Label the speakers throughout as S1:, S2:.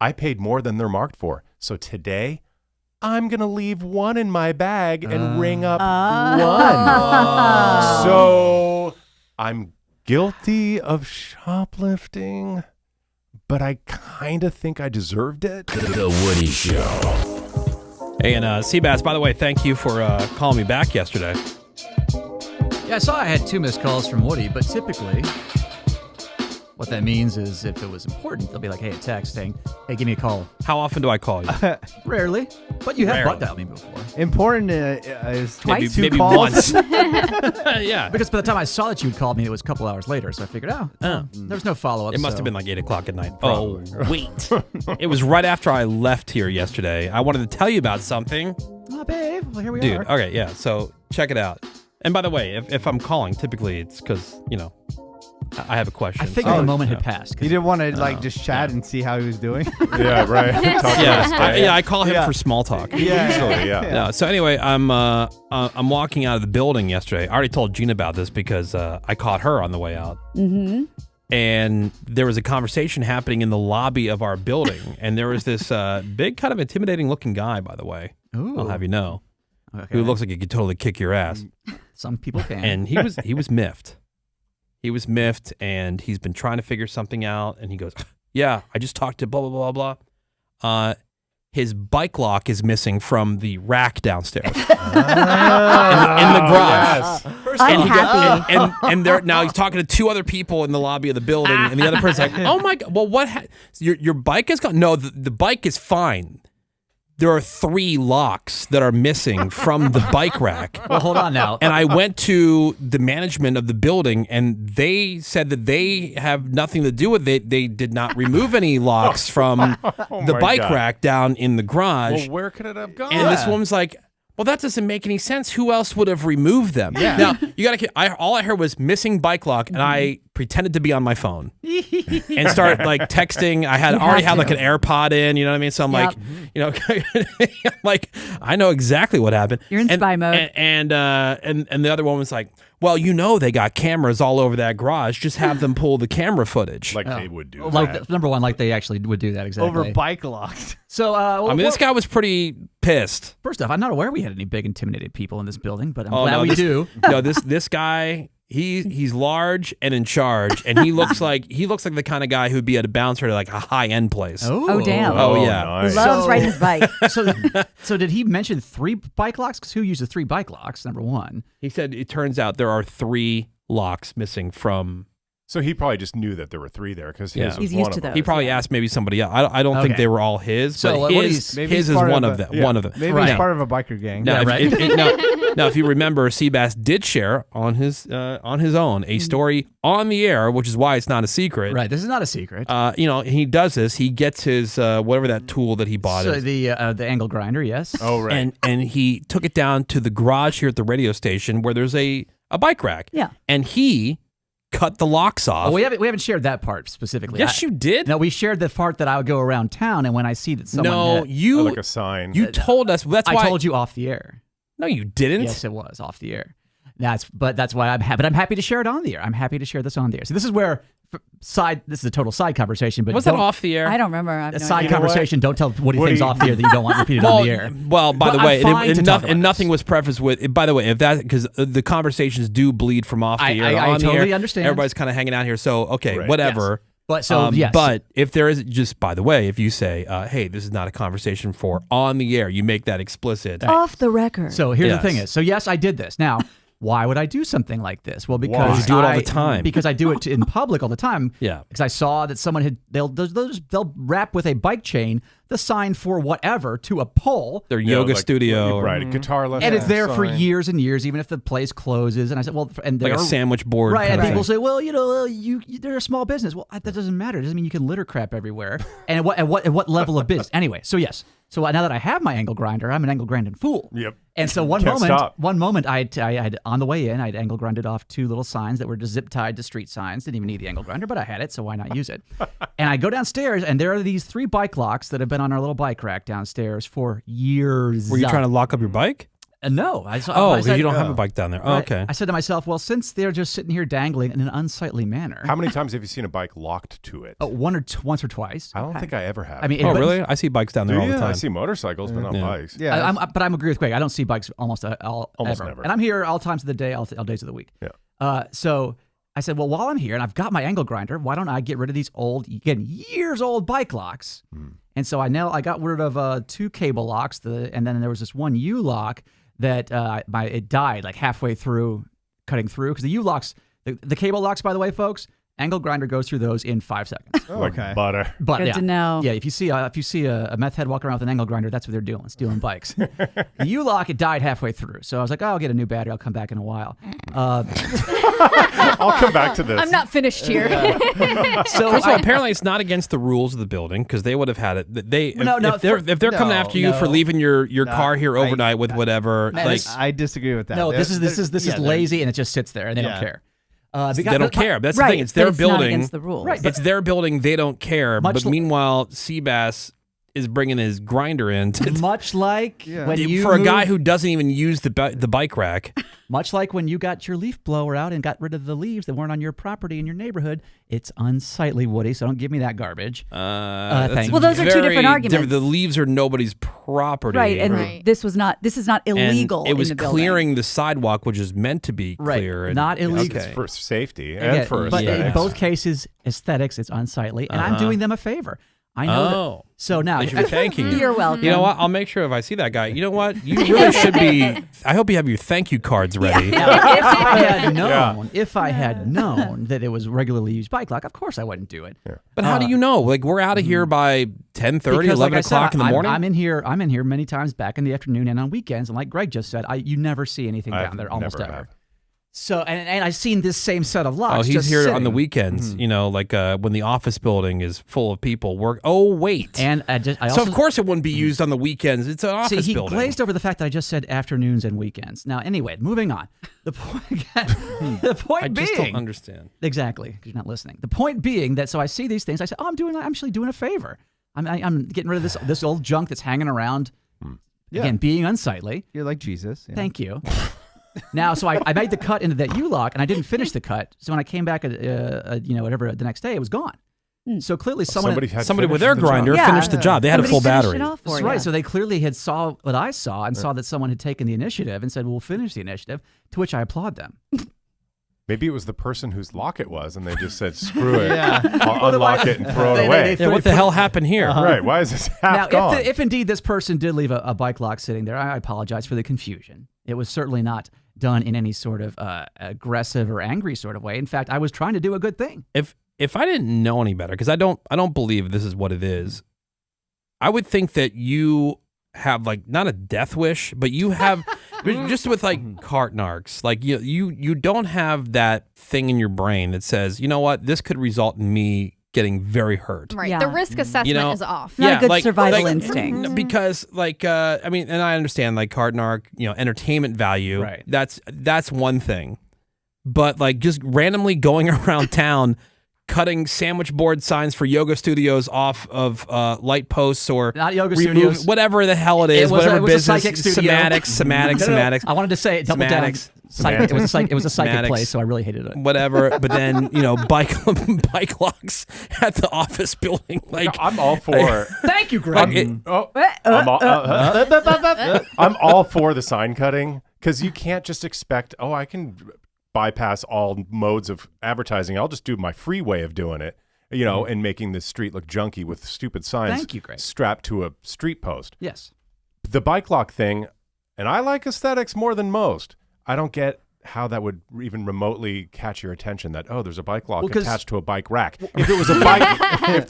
S1: I paid more than they're marked for. So today, I'm going to leave one in my bag and ring up one. So I'm guilty of shoplifting, but I kind of think I deserved it.
S2: The Woody Show.
S3: Hey, and Sebass, by the way, thank you for calling me back yesterday.
S4: Yeah, I saw I had 2 missed calls from Woody, but typically what that means is if it was important, they'll be like, hey, a text saying, hey, give me a call.
S3: How often do I call you?
S4: Rarely, but you have
S3: Rarely.
S4: butt dialed me before.
S5: Important is
S3: Twice?
S5: two
S3: Maybe
S5: calls.
S3: once. Yeah.
S4: Because by the time I saw that you'd called me, it was a couple hours later, so I figured, there was no follow-up.
S3: It must have been like 8 o'clock at night. Probably. Oh, wait. It was right after I left here yesterday. I wanted to tell you about something.
S4: Oh, babe, well, here we
S3: Dude,
S4: are.
S3: okay, yeah, so check it out. And by the way, if I'm calling, typically it's because, I have a question.
S4: I think
S3: so,
S4: the moment had passed.
S5: You didn't want to just chat and see how he was doing.
S1: Yeah, right. Talk about his day.
S3: I call him for small talk.
S1: Usually, yeah.
S3: No, so anyway, I'm walking out of the building yesterday. I already told Gina about this because I caught her on the way out. Mm-hmm. And there was a conversation happening in the lobby of our building, and there was this big, kind of intimidating-looking guy, by the way.
S4: Ooh.
S3: I'll have you know,
S4: Okay.
S3: who looks like he could totally kick your ass.
S4: Some people can.
S3: And he was miffed. He was miffed, and he's been trying to figure something out. And he goes, "Yeah, I just talked to blah blah blah blah. His bike lock is missing from the rack downstairs in the garage."
S1: Yes.
S3: And he
S6: Unhappy.
S3: and there now he's talking to 2 other people in the lobby of the building, and the other person's like, "Oh my god, well what? Your bike is gone? No, the bike is fine. There are 3 locks that are missing from the bike rack."
S4: Well, hold on now.
S3: And I went to the management of the building, and they said that they have nothing to do with it. They did not remove any locks from the
S1: my
S3: bike
S1: God.
S3: rack down in the garage.
S1: Well, where could it have gone?
S3: And this woman's like, well, that doesn't make any sense. Who else would have removed them?
S5: Yeah.
S3: Now, you got to, all I heard was missing bike lock, and I pretended to be on my phone and started like texting. I had already had like an AirPod in, you know what I mean? So I'm like, I'm like, I know exactly what happened.
S6: You're in spy mode.
S3: And the other woman was like, well, they got cameras all over that garage. Just have them pull the camera footage.
S1: Like they would do
S4: Like
S1: that.
S4: number one, like they actually would do that exactly.
S5: Over bike locks.
S4: So,
S3: I mean, this guy was pretty pissed.
S4: First off, I'm not aware we had any big intimidated people in this building, but I'm glad we do.
S3: No, this guy, he's large and in charge, and he looks like the kind of guy who'd be at a bouncer at like a high end place.
S6: Oh, damn.
S3: Oh, yeah.
S1: Nice.
S6: Loves riding his bike.
S4: So did he mention 3 bike locks? Because who uses 3 bike locks? Number one.
S3: He said it turns out there are 3 locks missing from.
S1: So he probably just knew that there were 3 there because his
S3: Yeah.
S1: was
S6: He's
S1: one
S6: used
S1: of
S6: to
S1: them.
S6: those.
S3: He probably asked maybe somebody else. I don't think
S4: Okay.
S3: they were all his,
S4: So,
S3: but
S4: what
S3: his
S5: maybe
S3: is
S5: he's part
S3: one
S5: of
S3: of
S5: the-
S3: them.
S5: yeah.
S3: One of them.
S5: Maybe
S4: Right.
S5: he's part of a biker gang.
S3: Now,
S4: Yeah,
S3: now, if you remember, Sebass did share on his own a story on the air, which is why it's not a secret.
S4: Right. This is not a secret.
S3: He does this. He gets his whatever that tool that he bought
S4: So
S3: is.
S4: the angle grinder, yes.
S1: Oh, right.
S3: And he took it down to the garage here at the radio station where there's a bike rack.
S6: Yeah.
S3: And he cut the locks off.
S4: Oh, we haven't shared that part specifically.
S3: Yes, you did.
S4: No, we shared the part that I would go around town, and when I see that someone
S3: No,
S4: had,
S3: you
S1: like a sign.
S3: you told us. That's why
S4: I told you off the air.
S3: No, you didn't.
S4: Yes, it was off the air. That's why I'm happy. But I'm happy to share it on the air. I'm happy to share this on the air. So this is where this is a total side conversation. But
S3: Was that off the air?
S6: I don't remember. I have
S4: A
S6: no
S4: side
S6: idea.
S4: conversation. Don't tell Woody
S1: Woody-
S4: things off the air that you don't want repeated on the air.
S3: Well, by the
S4: But
S3: way,
S4: I'm fine to talk about
S3: nothing
S4: this.
S3: was prefaced with. By the way, if that because the conversations do bleed from off the air. to
S4: I
S3: on the
S4: totally
S3: air.
S4: understand.
S3: Everybody's kind of hanging out here, so okay,
S1: Right.
S3: whatever.
S4: But so yes.
S3: But if there is just by the way, if you say, "Hey, this is not a conversation for on the air," you make that explicit.
S6: Off the record.
S4: So here's
S3: Yes.
S4: the thing is, so yes, I did this. Now, why would I do something like this? Well,
S1: Why?
S4: because
S3: You do it all the time.
S4: Because I do it in public all the time.
S3: Yeah.
S4: Because I saw that someone had they'll wrap with a bike chain the sign for whatever to a pole.
S3: Their
S1: Yeah,
S3: yoga
S1: like-
S3: studio, or
S1: Right, a guitar lesson.
S4: And it's there for
S1: sign.
S4: years and years, even if the place closes. And I said, well, and
S3: like
S4: they're
S3: a sandwich board.
S4: right.
S3: kind
S4: And
S3: of
S4: people
S3: thing.
S4: say, well, they're a small business. Well, that doesn't matter. It doesn't mean you can litter crap everywhere. And at what level of business? Anyway, so yes. So now that I have my angle grinder, I'm an angle grinding fool.
S1: Yep.
S4: And so one
S1: Can't stop.
S4: moment, I had on the way in, I'd angle grinded off 2 little signs that were just zip tied to street signs. Didn't even need the angle grinder, but I had it, so why not use it? And I go downstairs, and there are these 3 bike locks that have been on our little bike rack downstairs for years.
S3: Were you trying to lock up your bike?
S4: No, I saw.
S3: Oh,
S4: I
S3: because
S4: said,
S3: you don't have a bike down there. Oh,
S4: right.
S3: okay.
S4: I said to myself, well, since they're just sitting here dangling in an unsightly manner,
S1: How many times have you seen a bike locked to it?
S4: once or twice.
S1: I don't think I ever have.
S4: I mean,
S3: Oh,
S4: but-
S3: really? I see bikes down there
S1: do
S3: all
S1: you?
S3: the time.
S1: I see motorcycles, but not
S3: Yeah.
S1: bikes.
S5: Yeah.
S4: But I'm agree with Greg. I don't see bikes almost ever.
S1: never.
S4: And I'm here all times of the day, all days of the week.
S1: Yeah.
S4: So I said, well, while I'm here and I've got my angle grinder, why don't I get rid of these again, years old bike locks? And so I got rid of 2 cable locks, and then there was this one U lock that it died like halfway through cutting through because the U locks, the cable locks, by the way, folks, angle grinder goes through those in 5 seconds.
S1: Like butter.
S4: But
S6: Good
S4: yeah,
S6: to know.
S4: Yeah, if you see a meth head walking around with an angle grinder, that's what they're doing, stealing bikes. The U-lock, it died halfway through, so I was like, oh, I'll get a new battery. I'll come back in a while.
S1: I'll come back to this.
S6: I'm not finished here.
S4: So
S3: First of all, apparently it's not against the rules of the building because they would have had it. If they're coming after you for leaving your car here overnight with whatever,
S5: I disagree with that.
S4: no, this is lazy, and it just sits there, and they don't care.
S3: they don't care. That's the
S6: right,
S3: thing. It's
S6: but
S3: their
S6: it's
S3: building.
S6: not against the rules.
S4: Right,
S3: It's their building. They don't care.
S4: Much
S3: But meanwhile, Sebass is bringing his grinder in
S4: Much like when you
S3: for a guy who doesn't even use the bike rack.
S4: much like when you got your leaf blower out and got rid of the leaves that weren't on your property in your neighborhood, it's unsightly, Woody. So don't give me that garbage.
S3: That's
S6: Well, those are two different arguments.
S3: The leaves are nobody's property.
S6: Right, and this is not illegal.
S3: And it was
S6: in the building.
S3: clearing the sidewalk, which is meant to be
S4: Right,
S3: clear. And,
S4: not illegal.
S1: It's for safety
S4: Again,
S1: and for
S4: but in
S1: aesthetics.
S4: both cases, aesthetics, it's unsightly, and I'm doing them a favor. I know.
S3: Oh.
S4: So now,
S3: They should be thanking you.
S6: You're welcome.
S3: You know what? I'll make sure if I see that guy. You know what? You really should be. I hope you have your thank you cards ready.
S4: if I had known that it was regularly used bike lock, of course I wouldn't do it.
S3: But how do you know? Like we're out of here by 10:30,
S4: Because,
S3: 11
S4: like I said,
S3: o'clock in the morning.
S4: I'm in here many times back in the afternoon and on weekends, and like Greg just said, you never see anything down there almost
S1: never
S4: ever.
S1: have.
S4: So and I've seen this same set of locks.
S3: Oh, he's
S4: just
S3: here on
S4: sitting.
S3: the weekends. You know, like when the office building is full of people. Oh, wait.
S4: And I
S3: so
S4: also,
S3: of course it wouldn't be used on the weekends. It's an
S4: see,
S3: office
S4: he
S3: building.
S4: glazed over the fact that I just said afternoons and weekends. Now, anyway, moving on. The point, the point
S3: I
S4: being,
S3: just don't understand.
S4: exactly, because you're not listening. The point being that so I see these things, I say, oh, I'm actually doing a favor. I'm getting rid of this old junk that's hanging around. Again, being unsightly.
S5: You're like Jesus. Yeah.
S4: Thank you. Now, so I made the cut into that U-lock, and I didn't finish the cut. So when I came back, whatever the next day, it was gone. So clearly,
S1: Somebody
S3: Somebody
S1: finished
S3: with their
S1: the job.
S3: grinder
S6: Yeah.
S3: finished the job. They had a
S6: Somebody
S3: full
S6: finished
S3: battery.
S6: it off for
S4: That's
S6: you.
S4: right. So they clearly had saw what I saw and saw that someone had taken the initiative and said, "We'll finish the initiative." To which I applaud them.
S1: Maybe it was the person whose lock it was, and they just said, "Screw it,
S5: Yeah.
S1: I'll unlock it and throw
S4: They-
S1: it away."
S3: Yeah, what the hell happened here?
S1: Right? Why is this half
S4: Now,
S1: gone?
S4: if indeed this person did leave a bike lock sitting there, I apologize for the confusion. It was certainly not done in any sort of aggressive or angry sort of way. In fact, I was trying to do a good thing.
S3: If I didn't know any better, because I don't believe this is what it is, I would think that you have like not a death wish, but you have just with like cart narcs, like you don't have that thing in your brain that says, you know what, this could result in me getting very hurt.
S7: Right.
S6: Yeah.
S7: The risk assessment
S3: You know,
S7: is off.
S6: Not a good survival instinct.
S3: Because like I mean, and I understand like cart narc, entertainment value.
S4: Right.
S3: That's one thing. But like just randomly going around town cutting sandwich board signs for yoga studios off of light posts or
S4: Not yoga studios.
S3: whatever the hell it is,
S4: was
S3: whatever
S4: a
S3: business,
S4: psychic studio.
S3: somatics,
S4: I wanted to say it, double down.
S3: Semantics.
S4: Psychic. It was a psychic
S3: Semantics.
S4: place, so I really hated it.
S3: whatever. But then bike locks at the office building. Like
S1: I'm all for.
S4: Thank you, Greg.
S1: I'm all for the sign cutting because you can't just expect. Oh, I can bypass all modes of advertising. I'll just do my free way of doing it. And making this street look junky with stupid signs.
S4: Thank you, Greg.
S1: Strapped to a street post.
S4: Yes.
S1: The bike lock thing, and I like aesthetics more than most. I don't get how that would even remotely catch your attention that, there's a bike lock attached to a bike rack. If there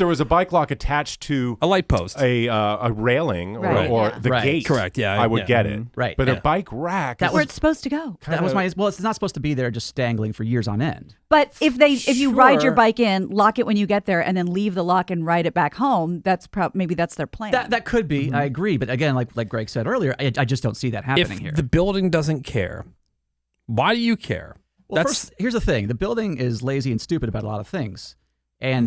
S1: was a bike lock attached to
S3: a light post.
S1: a railing
S6: Right.
S1: or
S6: Yeah.
S1: the
S4: Right.
S1: gate,
S3: Correct, yeah,
S1: I would
S3: yeah.
S1: get it.
S4: Right.
S1: But
S4: Yeah.
S1: a bike rack,
S4: That
S1: is
S6: Where it's supposed to go.
S4: That was it's not supposed to be there just dangling for years on end.
S6: But if you ride your
S4: Sure.
S6: bike in, lock it when you get there, and then leave the lock and ride it back home, maybe that's their plan.
S4: That could be. I agree. But again, like Greg said earlier, I just don't see that happening
S3: If
S4: here.
S3: the building doesn't care, why do you care?
S4: Well, first, here's the thing: the building is lazy and stupid about a lot of things. And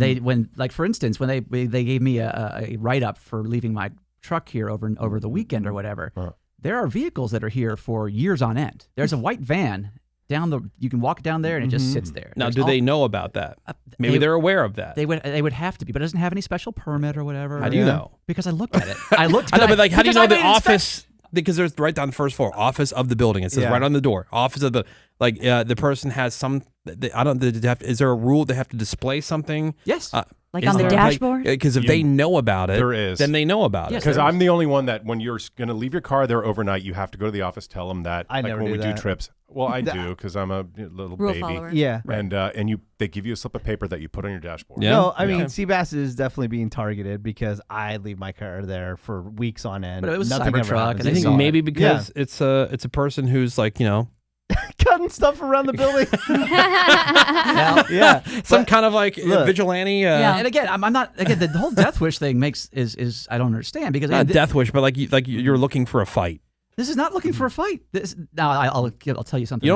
S4: for instance, when they gave me a write up for leaving my truck here over the weekend or whatever, there are vehicles that are here for years on end. There's a white van you can walk down there and it just sits there.
S3: Now, do they know about that? Maybe they're aware of that.
S4: They would have to be, but it doesn't have any special permit or whatever.
S3: How do you know?
S4: Because I looked at it. I know,
S3: but like, how do you know the office? Because there's right down the first floor, office of the building. It says right on the door, office of the the person has some. Is there a rule they have to display something?
S4: Yes.
S6: Like on the dashboard?
S3: Because if they know about it,
S1: there is.
S3: Then they know about it.
S1: Because I'm the only one that when you're going to leave your car there overnight, you have to go to the office, tell them that.
S5: I never
S1: when we
S5: do that.
S1: do trips. Well, I do because I'm a little
S6: Rule
S1: baby.
S6: follower.
S5: Yeah.
S1: And they give you a slip of paper that you put on your dashboard.
S3: Yeah.
S5: No, I mean, Sebass is definitely being targeted because I leave my car there for weeks on end.
S4: But it was
S5: Nothing ever
S4: Cybertruck,
S5: happens.
S4: and
S3: I
S4: they
S3: think
S4: saw
S3: maybe
S4: it.
S3: because it's a person who's like,
S5: cutting stuff around the building.
S3: some kind of like vigilante.
S4: And again, I'm not. Again, the whole death wish thing is I don't understand because
S3: Not death wish, but like you're looking for a fight.
S4: this is not looking for a fight. Now I'll tell you something.
S3: You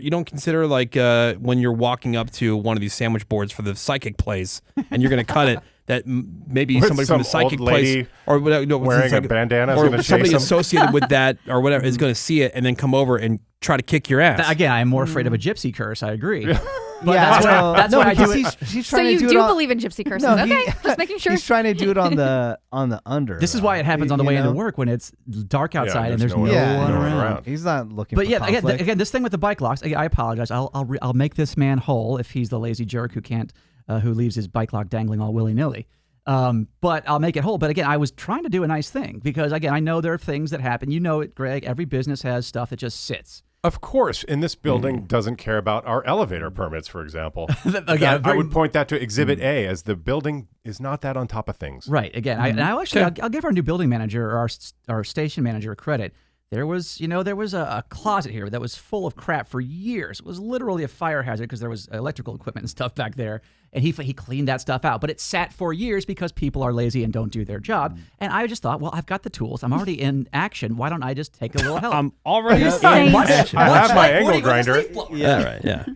S3: don't consider like when you're walking up to one of these sandwich boards for the psychic place and you're going to cut it. That maybe
S1: With
S3: somebody from the
S1: some old
S3: psychic
S1: lady
S3: place or whatever,
S1: wearing a bandana is
S3: or
S1: gonna
S3: somebody
S1: chase 'em.
S3: associated with that or whatever is going to see it and then come over and try to kick your ass.
S4: Again, I'm more afraid of a gypsy curse. I agree. But
S5: Yeah,
S4: that's why I do
S5: because
S4: it.
S5: He's
S6: So
S5: trying
S6: you
S5: to do
S6: do
S5: it on,
S6: believe in gypsy curses?
S5: No,
S6: Okay, just making sure.
S5: He's trying to do it on the under.
S4: This is why it happens on the way into work when it's dark outside and there's no one around.
S5: He's not looking.
S4: But
S5: for
S4: yeah,
S5: conflict.
S4: again, this thing with the bike locks. I apologize. I'll make this man whole if he's the lazy jerk who leaves his bike lock dangling all willy nilly. But I'll make it whole. But again, I was trying to do a nice thing because again, I know there are things that happen. You know it, Greg. Every business has stuff that just sits.
S1: Of course, and this building doesn't care about our elevator permits, for example.
S4: Again,
S1: I would point that to Exhibit A, as the building is not that on top of things.
S4: Right. Again, I'll give our new building manager or our station manager credit. There was a closet here that was full of crap for years. It was literally a fire hazard because there was electrical equipment and stuff back there. And he cleaned that stuff out. But it sat for years because people are lazy and don't do their job. And I just thought, well, I've got the tools. I'm already in action. Why don't I just take a little help?
S3: I'm already in
S6: saying-
S3: action.
S1: I have my angle grinder.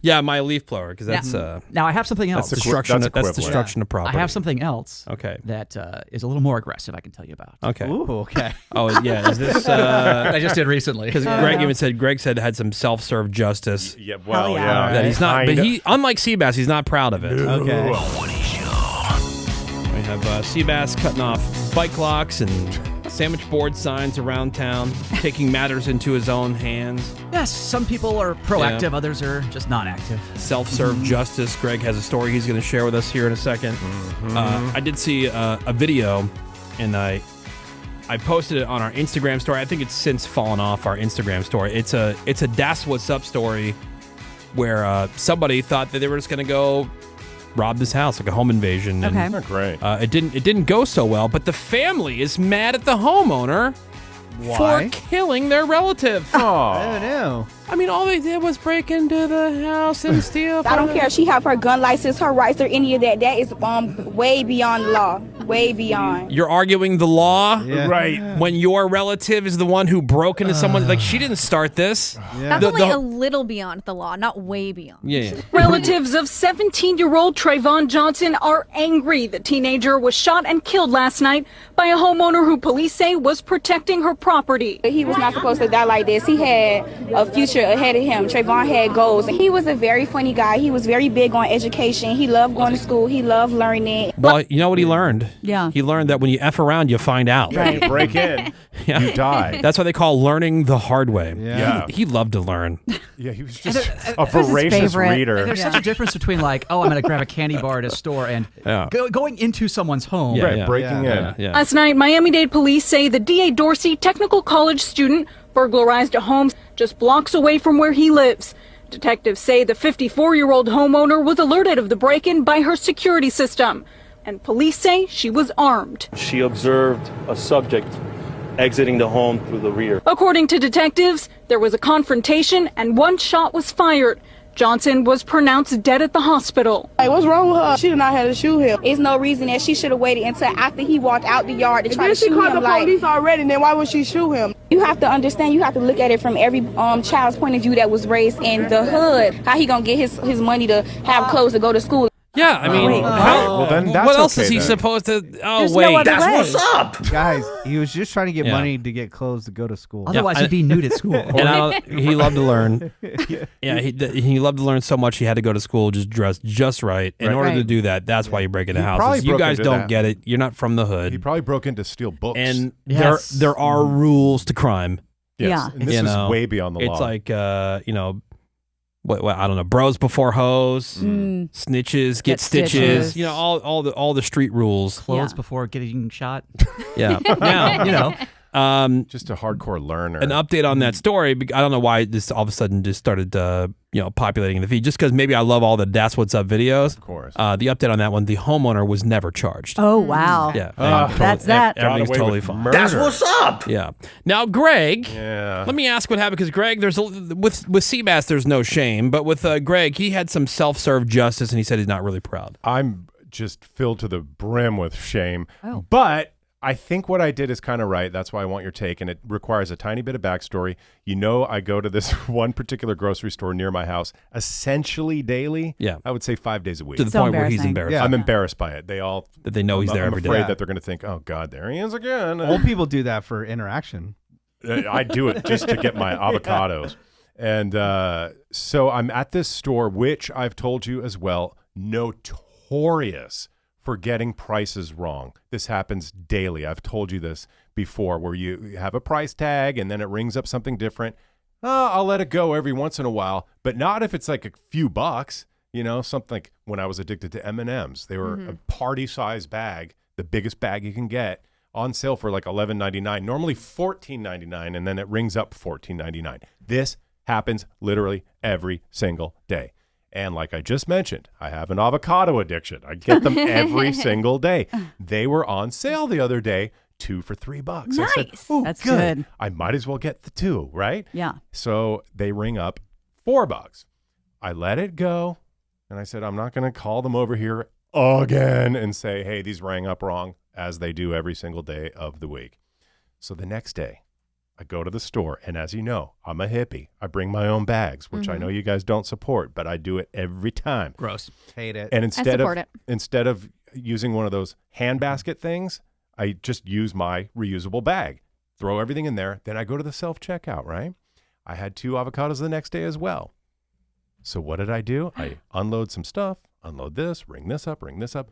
S3: Yeah, my leaf blower because that's
S4: Now I have something else.
S1: That's
S3: destruction.
S1: that's
S3: That's
S1: equivalent.
S3: destruction of property.
S4: I have something else.
S3: Okay.
S4: That is a little more aggressive. I can tell you about.
S3: Okay.
S5: Ooh, okay.
S3: Oh yeah. Is this?
S4: I just did recently.
S3: Because Greg said had some self-serve justice.
S1: Yeah, well,
S6: Hell yeah.
S1: yeah.
S3: That he's not, but
S1: Kinda.
S3: he, unlike Sebass, he's not proud of it.
S5: Okay.
S3: We have Sebass cutting off bike locks and sandwich board signs around town, taking matters into his own hands.
S4: Yes, some people are proactive, others are just non-active.
S3: Self-serve justice. Greg has a story he's going to share with us here in a second. I did see a video, and I posted it on our Instagram story. I think it's since fallen off our Instagram story. It's a Das What's Up story where somebody thought that they were just going to go rob this house, like a home invasion.
S6: Okay.
S3: And,
S1: Oh, great.
S3: it didn't go so well, but the family is mad at the homeowner
S5: Why?
S3: for killing their relative.
S5: I
S1: Oh,
S5: don't know.
S3: I mean, all they did was break into the house and steal.
S7: I don't care if she have her gun license, her rights, or any of that. That is way beyond the law. Way beyond.
S3: You're arguing the law,
S5: Yeah.
S1: right.
S3: when your relative is the one who broke into someone. Like, she didn't start this.
S5: Yeah.
S6: That's only a little beyond the law, not way beyond.
S3: Yeah.
S8: Relatives of 17-year-old Trayvon Johnson are angry. The teenager was shot and killed last night by a homeowner who police say was protecting her property.
S7: He was not supposed to die like this. He had a future ahead of him. Trayvon had goals. He was a very funny guy. He was very big on education. He loved going to school. He loved learning.
S3: Well, you know what he learned?
S6: Yeah.
S3: He learned that when you F around, you find out.
S1: You break in, you die.
S3: That's what they call learning the hard way.
S1: Yeah.
S3: He loved to learn.
S1: Yeah, he was just a
S6: was his
S1: voracious
S6: favorite.
S1: reader.
S4: There's such a difference between like, oh, I'm going to grab a candy bar at a store and
S3: Yeah.
S4: going into someone's home.
S3: Yeah.
S1: Right, breaking in.
S3: Yeah.
S8: Last night, Miami-Dade police say the D.A. Dorsey Technical College student burglarized a home just blocks away from where he lives. Detectives say the 54-year-old homeowner was alerted of the break-in by her security system, and police say she was armed.
S9: She observed a subject exiting the home through the rear.
S8: According to detectives, there was a confrontation and one shot was fired. Johnson was pronounced dead at the hospital.
S7: Hey, what's wrong with her? She did not have to shoot him. There's no reason that she should have waited until after he walked out the yard to try to shoot him. Like, police already, then why would she shoot him? You have to understand, you have to look at it from every child's point of view that was raised in the hood. How he gonna get his money to have clothes to go to school?
S3: Yeah, I mean,
S6: Wait,
S1: well, then that's
S3: what else
S1: okay
S3: is he
S1: then.
S3: supposed to? Oh,
S6: There's
S3: wait.
S6: no other
S2: That's
S6: way.
S2: what's up.
S5: Guys, he was just trying to get
S3: Yeah.
S5: money to get clothes to go to school.
S4: Otherwise,
S3: I-
S4: he'd be nude at school.
S3: And he loved to learn. Yeah, he loved to learn so much he had to go to school just dressed just right. In
S1: Right.
S3: order to
S6: Right.
S3: do that, that's why you break into
S1: He probably
S3: houses. You
S1: broke
S3: guys
S1: into
S3: don't
S1: that.
S3: get it. You're not from the hood.
S1: He probably broke in to steal books.
S3: And
S4: Yes.
S3: there are rules to crime.
S1: yes.
S6: Yeah.
S1: And this
S3: You
S1: is
S3: know,
S1: way beyond the law.
S3: It's like what I don't know, bros before hoes, snitches get stitches.
S6: stitches.
S3: All the street rules.
S4: Clothes
S6: Yeah.
S4: before getting shot.
S3: Yeah. Now,
S1: just a hardcore learner.
S3: an update on that story. I don't know why this all of a sudden just started, populating in the feed. Just because maybe I love all the "That's What's Up" videos.
S1: Of course.
S3: The update on that one: the homeowner was never charged.
S6: Oh, wow.
S3: Yeah,
S6: That's that.
S1: Got
S3: Everything's
S1: away
S3: totally
S1: with
S3: fine.
S1: murder.
S2: That's what's up.
S3: Yeah. Now, Greg.
S1: Yeah.
S3: Let me ask what happened, because Greg, with Sebass, there's no shame, but with Greg, he had some self-serve justice, and he said he's not really proud.
S1: I'm just filled to the brim with shame.
S6: Oh.
S1: But I think what I did is kind of right. That's why I want your take. And it requires a tiny bit of backstory. I go to this one particular grocery store near my house essentially daily.
S3: Yeah.
S1: I would say 5 days a week.
S3: To the
S6: So
S3: point where he's
S6: embarrassing.
S3: embarrassed.
S5: Yeah.
S1: I'm embarrassed by it.
S3: That they know he's there
S1: I'm
S3: every day.
S1: afraid that they're going to think, oh, God, there he is again.
S5: Old people do that for interaction.
S1: I do it just to get my avocados. And so I'm at this store, which I've told you as well, notorious for getting prices wrong. This happens daily. I've told you this before, where you have a price tag and then it rings up something different. I'll let it go every once in a while, but not if it's like a few bucks. Something like when I was addicted to M&Ms. They were a party-size bag, the biggest bag you can get, on sale for like $11.99, normally $14.99, and then it rings up $14.99. This happens literally every single day. And like I just mentioned, I have an avocado addiction. I get them every single day. They were on sale the other day, 2 for $3. I said,
S6: Nice.
S1: "Oh,
S6: That's good.
S1: I might as well get the 2, right?"
S6: Yeah.
S1: So they ring up $4. I let it go, and I said, I'm not going to call them over here again and say, hey, these rang up wrong, as they do every single day of the week. So the next day, I go to the store, and as you know, I'm a hippie. I bring my own bags, which I know you guys don't support, but I do it every time.
S4: Gross.
S5: Hate it.
S1: And
S6: support it.
S1: instead of using one of those hand basket things, I just use my reusable bag. Throw everything in there. Then I go to the self-checkout, right? I had 2 avocados the next day as well. So what did I do? I unload some stuff, unload this, ring this up.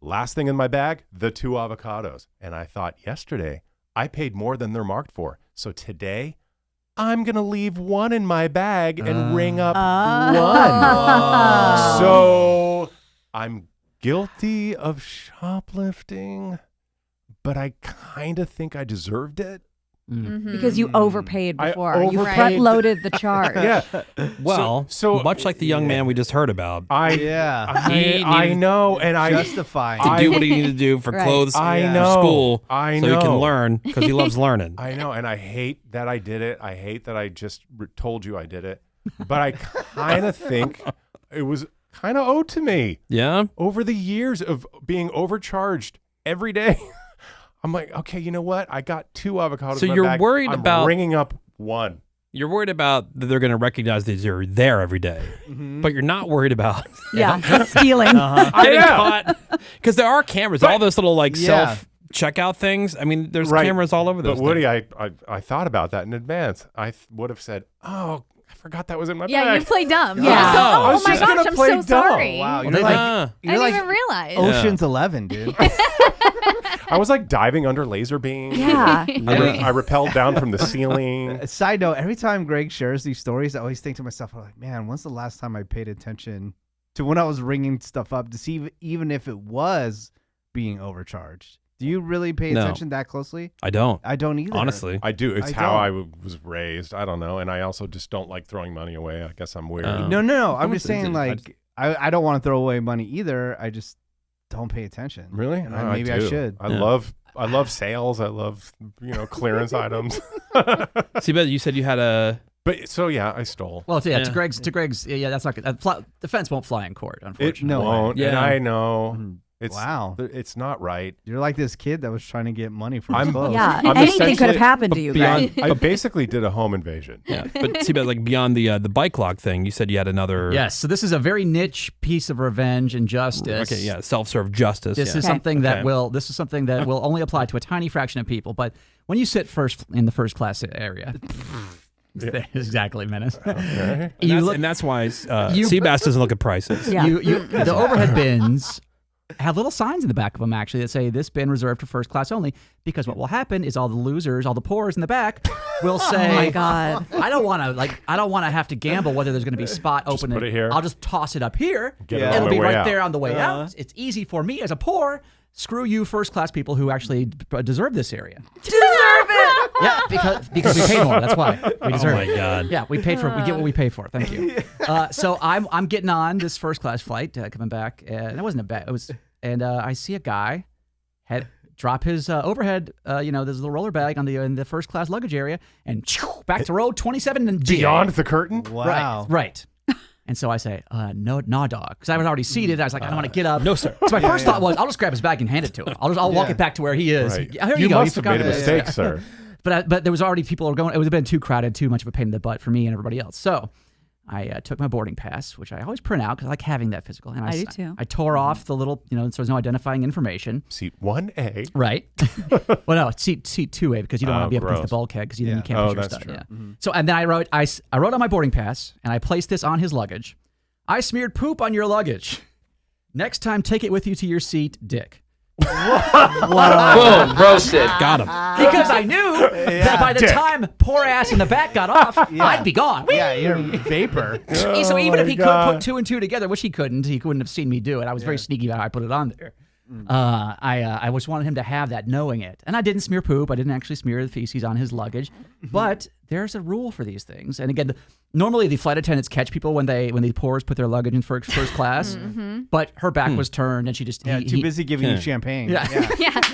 S1: Last thing in my bag, the 2 avocados. And I thought yesterday, I paid more than they're marked for. So today, I'm going to leave 1 in my bag and ring up 1. So I'm guilty of shoplifting, but I kind of think I deserved it.
S6: Because you overpaid
S1: I
S6: before. You
S1: overpaid.
S6: front-loaded the charge.
S1: Yeah.
S3: Well,
S1: So-
S3: much like the young man we just heard about,
S5: Yeah.
S3: He
S1: I
S3: needed
S1: know, and I
S5: Justifying.
S3: to do what he needed to do for
S6: Right.
S3: clothes
S1: I
S3: for
S1: know.
S3: school,
S1: I
S3: so he can
S1: know.
S3: learn, because he loves learning.
S1: I know, and I hate that I did it. I hate that I just told you I did it. But I kind of think it was kind of owed to me
S3: Yeah?
S1: over the years of being overcharged every day. I'm like, okay, you know what? I got 2 avocados.
S3: So
S1: in my
S3: you're
S1: bag.
S3: worried
S1: I'm
S3: about-
S1: ringing up 1.
S3: You're worried about that they're going to recognize that you're there every day, but you're not worried about
S6: Yeah. Stealing.
S3: getting
S1: know.
S3: caught. Because there are cameras, all those little
S5: Yeah.
S3: self-checkout things. I mean, there's
S1: Right.
S3: cameras all over those
S1: But Woody,
S3: things.
S1: I thought about that in advance. I would have said, oh, I forgot that was in my
S10: Yeah,
S1: bag.
S10: you play dumb.
S6: Yeah.
S10: You just go,
S1: I
S10: oh
S1: was
S10: my
S1: just
S10: gosh,
S1: gonna
S10: I'm
S1: play
S10: so
S1: dumb.
S10: sorry.
S5: Wow,
S3: Well,
S5: you're
S3: they-
S5: like,
S10: I
S5: you're
S10: didn't
S5: like
S10: even realize.
S5: Ocean's 11, dude.
S1: I was like diving under laser beams.
S6: Yeah.
S1: I rappelled down from the ceiling.
S5: Side note, every time Greg shares these stories, I always think to myself, I'm like, man, when's the last time I paid attention to when I was ringing stuff up to see even if it was being overcharged? Do you really pay
S3: No.
S5: attention that closely?
S3: I don't.
S5: I don't either.
S3: Honestly.
S1: I do. It's
S5: I
S1: how
S5: don't.
S1: I was raised. I don't know. And I also just don't like throwing money away. I guess I'm weird.
S5: No. I'm
S3: much
S5: just saying,
S3: is it?
S5: like, I don't want to throw away money either. I just don't pay attention.
S1: Really?
S5: And
S1: Oh,
S5: maybe I
S1: do.
S5: should.
S1: I
S3: Yeah.
S1: love sales. I love, clearance items.
S3: See, but you said you had a...
S1: But so yeah, I stole.
S4: Well, yeah,
S3: Yeah.
S4: to Greg's, yeah, that's not good. Defense won't fly in court,
S1: It
S4: unfortunately.
S5: No way.
S1: won't. And
S3: Yeah.
S1: I know. It's not right.
S5: You're like this kid that was trying to get money from his clothes.
S6: Yeah, anything could have happened to you, Greg.
S1: I basically did a home invasion.
S3: Yeah, but see, but like beyond the bike lock thing, you said you had another.
S4: Yes, so this is a very niche piece of revenge and justice.
S3: Okay, yeah, self-serve justice.
S4: This is something that will only apply to a tiny fraction of people. But when you sit first in the first class area. Exactly, Menace.
S1: Okay.
S3: And that's why Sebass doesn't look at prices.
S6: Yeah.
S4: The overhead bins have little signs in the back of them actually that say this bin reserved for first class only, because what will happen is all the losers, all the poors in the back will say,
S6: "Oh my God,
S4: I don't want to have to gamble whether there's going to be a spot open.
S1: Put it here.
S4: I'll just toss it up here.
S1: It'll
S4: be right there on the way out. It's easy for me as a poor. Screw you, first class people who actually deserve this area.
S6: deserve it."
S4: Yeah, because we paid more. That's why we deserve it.
S3: Oh my God.
S4: Yeah, we paid for. We get what we pay for. Thank you. So I'm getting on this first class flight coming back, and it wasn't a bad. It was, and I see a guy drop his overhead. There's a little roller bag in the first class luggage area, and back to row 27 and
S1: Beyond the curtain.
S5: Wow.
S4: Right. And so I say, no, dog, because I was already seated. I was like, I don't want to get up.
S3: No, sir.
S4: So my first thought was, I'll just grab his bag and hand it to him. I'll walk it back to where he is.
S1: Right.
S4: Here
S1: You
S4: go.
S1: must have made a mistake, sir.
S4: But there was already people going. It would have been too crowded, too much of a pain in the butt for me and everybody else. So I took my boarding pass, which I always print out because I like having that physical. And
S6: I do too.
S4: I tore off the little, so there's no identifying information.
S1: Seat 1A.
S4: Right. Well, no, it's seat 2A because you don't want to be up against the
S1: gross.
S4: bulkhead because you can't
S1: Oh,
S4: put your
S1: that's
S4: stuff.
S1: true.
S4: Yeah. So and then I wrote on my boarding pass and I placed this on his luggage. I smeared poop on your luggage. Next time, take it with you to your seat, Dick.
S10: Boom, roasted.
S3: Got him.
S4: Because I knew that by the time poor ass in the back got off, I'd be gone.
S5: Yeah, you're vapor.
S4: So even if he could
S1: God.
S4: put 2 and 2 together, which he couldn't have seen me do it. I was very sneaky about how I put it on there. I just wanted him to have that, knowing it. And I didn't smear poop. I didn't actually smear the feces on his luggage. But there's a rule for these things. And again, normally the flight attendants catch people when the poors put their luggage in first class. But her back was turned, and she just
S5: too busy giving you champagne.
S6: Yeah.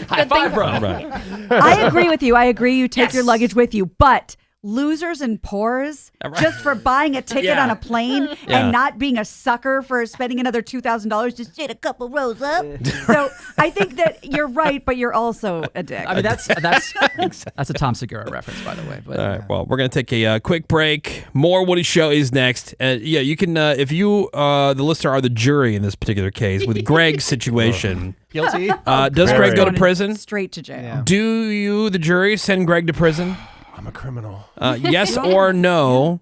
S4: High five, bro.
S3: Right.
S6: I agree with you. I agree. You take your luggage with you, but losers and poors just for buying a ticket on a plane and not being a sucker for spending another $2,000 to sit a couple rows up. So I think that you're right, but you're also a dick.
S4: I mean, that's a Tom Segura reference, by the way. But
S3: All right, well, we're going to take a quick break. More Woody Show is next. You can, if you, the listener, are the jury in this particular case, with Greg's situation.
S4: guilty.
S3: Does Greg go to prison?
S6: Straight to jail.
S5: Yeah.
S3: Do you, the jury, send Greg to prison?
S1: I'm a criminal.
S3: Yes or no?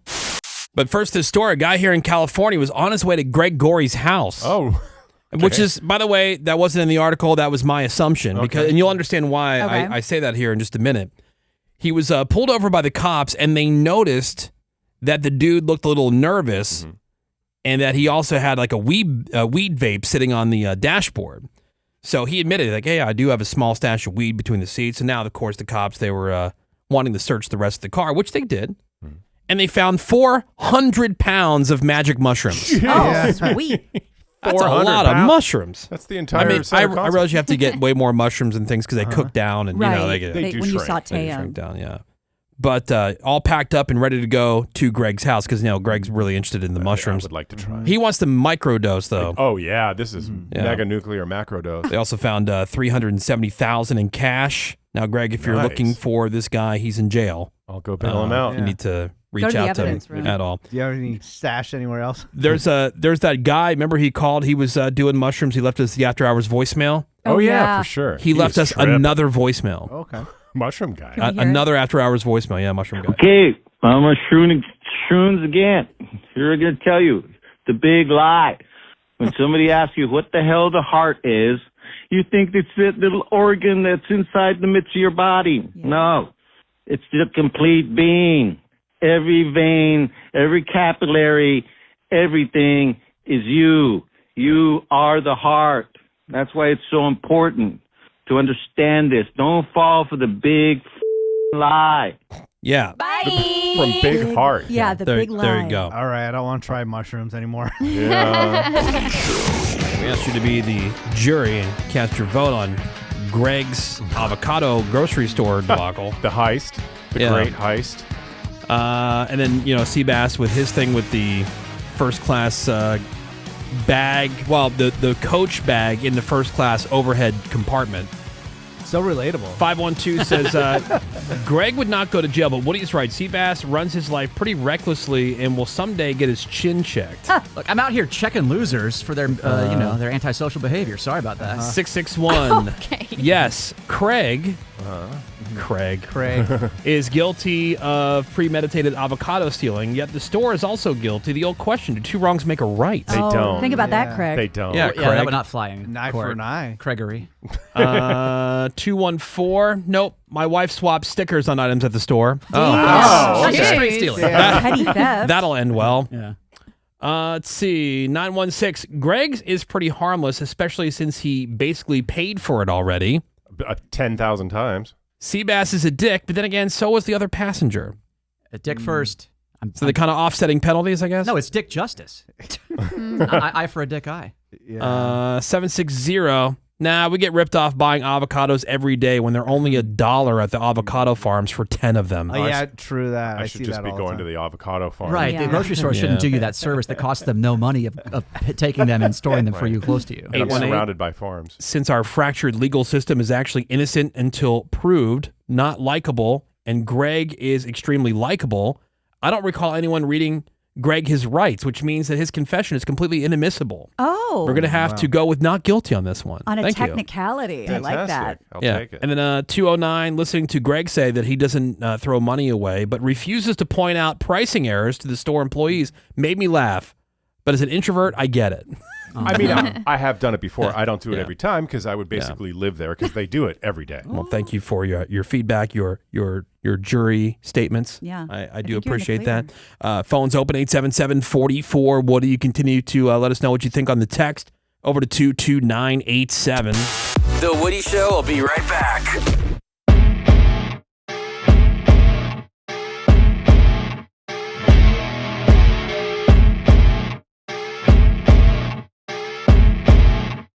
S3: But first, this story. A guy here in California was on his way to Greg Gory's house.
S1: Oh.
S3: Which is, by the way, that wasn't in the article. That was my assumption.
S1: Okay.
S3: And you'll understand why I say that here in just a minute. He was pulled over by the cops, and they noticed that the dude looked a little nervous, and that he also had like a weed vape sitting on the dashboard. So he admitted, like, hey, I do have a small stash of weed between the seats. And now, of course, the cops, they were wanting to search the rest of the car, which they did. And they found 400 pounds of magic mushrooms.
S6: Oh, sweet.
S3: That's a lot of mushrooms.
S1: That's the entire
S3: I realize you have to get way more mushrooms and things because they cook down and,
S6: Right.
S3: they
S1: do
S6: when you
S1: shrink.
S6: saute
S3: shrink
S6: them.
S3: down, yeah. But all packed up and ready to go to Greg's house because, Greg's really interested in the
S1: I
S3: mushrooms.
S1: would like to try.
S3: He wants to microdose, though.
S1: Oh, yeah. This is mega nuclear macro dose.
S3: They also found $370,000 in cash. Now, Greg, if you're
S1: Nice.
S3: looking for this guy, he's in jail.
S1: I'll go bail him out.
S3: You need to
S6: Go
S3: reach
S6: to the
S3: out to him
S6: evidence room.
S3: at all.
S5: Do you have any stash anywhere else?
S3: There's that guy. Remember he called? He was doing mushrooms. He left us the after hours voicemail.
S1: Oh, yeah,
S6: yeah.
S1: for sure.
S3: He left
S1: was
S3: us
S1: tripping.
S3: another voicemail.
S5: Okay.
S1: Mushroom guy.
S6: Can we hear it?
S3: Another after hours voicemail. Yeah, mushroom guy.
S10: Okay, I'm a shrooms again. Here I'm going to tell you the big lie. When somebody asks you what the hell the heart is, you think it's that little organ that's inside the midst of your body.
S6: Yeah.
S10: No, it's the complete being. Every vein, every capillary, everything is you. You are the heart. That's why it's so important to understand this. Don't fall for the big lie.
S3: Yeah.
S1: From Big Heart.
S6: Yeah, the
S3: There,
S6: big lie.
S3: there you go.
S5: All right, I don't want to try mushrooms anymore.
S1: Yeah.
S3: We asked you to be the jury and cast your vote on Greg's avocado grocery store debacle.
S1: The heist. The
S3: Yeah.
S1: great heist.
S3: And then, Sebass with his thing with the first class bag, well, the coach bag in the first class overhead compartment.
S5: So relatable.
S3: 512 says, Greg would not go to jail, but Woody's right. Sebass runs his life pretty recklessly and will someday get his chin checked.
S4: Look, I'm out here checking losers for their, their antisocial behavior. Sorry about that.
S3: 661.
S6: Okay.
S3: Yes, Craig is guilty of premeditated avocado stealing, yet the store is also guilty. The old question, do two wrongs make a right?
S1: They don't.
S6: Think about that, Craig.
S1: They don't.
S3: Yeah,
S4: Yeah,
S3: Craig.
S4: that would not fly in
S5: An eye
S4: court.
S5: for an eye.
S4: Craigery.
S3: 214. Nope. My wife swapped stickers on items at the store.
S4: That's just straight stealing.
S6: Petty theft.
S3: That'll end well.
S4: Yeah.
S3: Let's see. 916. Greg is pretty harmless, especially since he basically paid for it already.
S1: 10,000 times.
S3: Seabass is a dick, but then again, so was the other passenger.
S4: Dick first.
S3: So they're kind of offsetting penalties, I guess?
S4: No, it's dick justice. Eye for a dick eye.
S3: 760. Nah, we get ripped off buying avocados every day when they're only $1 at the avocado farms for 10 of them.
S5: Oh, yeah, true that.
S1: I should just be going to the avocado farm.
S4: Right.
S6: Yeah.
S4: The grocery store shouldn't do you that service that costs them no money of taking them and storing them for you close to you.
S1: And I'm surrounded by farms.
S3: Since our fractured legal system is actually innocent until proved, not likable, and Greg is extremely likable, I don't recall anyone reading Greg his rights, which means that his confession is completely inadmissible.
S6: Oh.
S3: We're going to have to go with not guilty on this one.
S6: On a
S3: Thank you.
S6: technicality. I like that.
S1: I'll take it.
S3: And then 209, listening to Greg say that he doesn't throw money away, but refuses to point out pricing errors to the store employees, made me laugh. But as an introvert, I get it.
S1: I mean, I have done it before. I don't do it every time because I would basically live there because they do it every day.
S3: Well, thank you for your feedback, your jury statements.
S6: Yeah.
S3: I do appreciate that. Phones open 877-44. Woody, you continue to let us know what you think on the text over to 22987.
S2: The Woody Show will be right back.